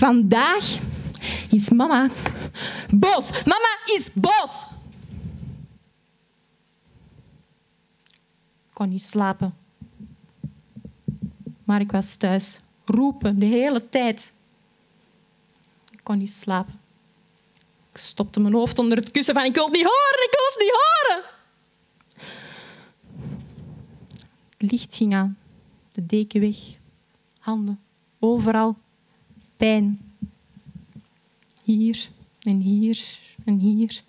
Vandaag is mama boos. Mama is boos. Ik kon niet slapen. Maar ik was thuis. Roepen de hele tijd. Ik kon niet slapen. Ik stopte mijn hoofd onder het kussen van ik wil het niet horen, ik wil het niet horen. Het licht ging aan. De deken weg. Handen. Overal. Pijn. Hier en hier en hier.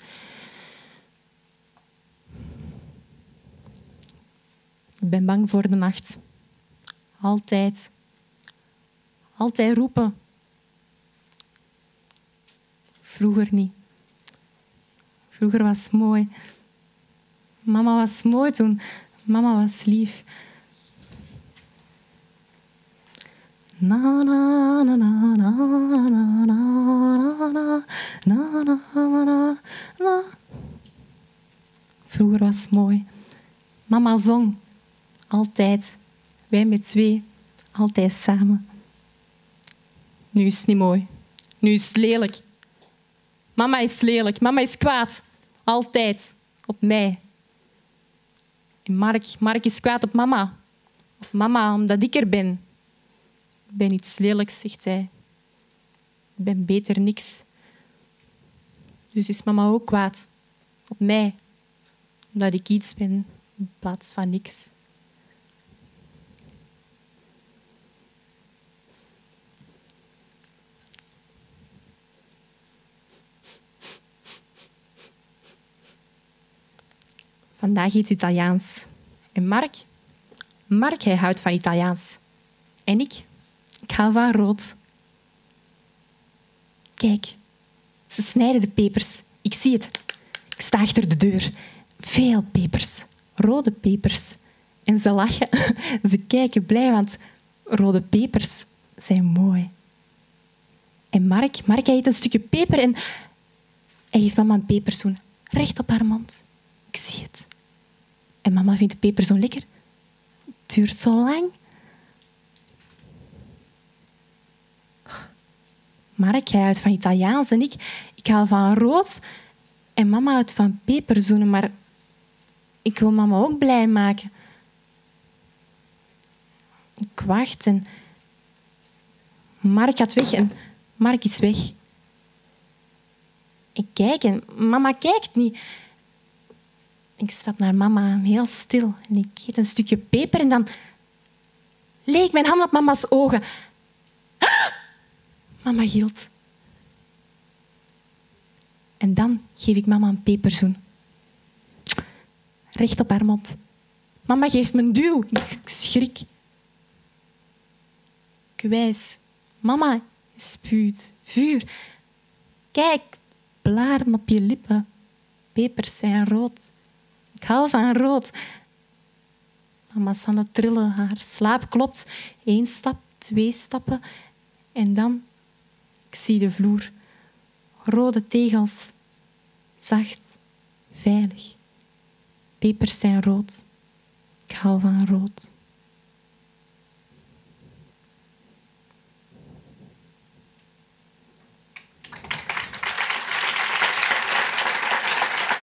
Ik ben bang voor de nacht. Altijd. Altijd roepen. Vroeger niet. Vroeger was mooi. Mama was mooi toen. Mama was lief. Na na na na na na na na na na. Vroeger was mooi. Mama zong. Altijd. Wij met twee. Altijd samen. Nu is het niet mooi. Nu is het lelijk. Mama is lelijk. Mama is kwaad. Altijd. Op mij. En Mark is kwaad op mama. Op mama omdat ik er ben. Ik ben iets lelijks, zegt hij. Ik ben beter niks. Dus is mama ook kwaad. Op mij. Omdat ik iets ben in plaats van niks. Vandaag eet Italiaans. En Mark, hij houdt van Italiaans. En ik hou van rood. Kijk, ze snijden de pepers. Ik zie het. Ik sta achter de deur. Veel pepers. Rode pepers. En ze lachen. Ze kijken blij, want rode pepers zijn mooi. En Mark, hij eet een stukje peper en hij geeft mama een peperzoen. Recht op haar mond. Ik zie het. En mama vindt de peper zo lekker. Het duurt zo lang. Mark, hij houdt van Italiaans en ik hou van rood. En mama houdt van peperzoenen, maar ik wil mama ook blij maken. Ik wacht en Mark gaat weg en Mark is weg. Ik kijk en mama kijkt niet. Ik stap naar mama, heel stil. En ik eet een stukje peper en dan leeg ik mijn hand op mama's ogen. Ah! Mama gilt. En dan geef ik mama een peperzoen. Recht op haar mond. Mama geeft me een duw. Ik schrik. Ik wijs. Mama spuwt. Vuur. Kijk, blaren op je lippen. Pepers zijn rood. Ik hou van rood. Mama's handen trillen. Haar slaap klopt. 1 stap, 2 stappen. En dan... Ik zie de vloer. Rode tegels. Zacht. Veilig. Pepers zijn rood. Ik hou van rood.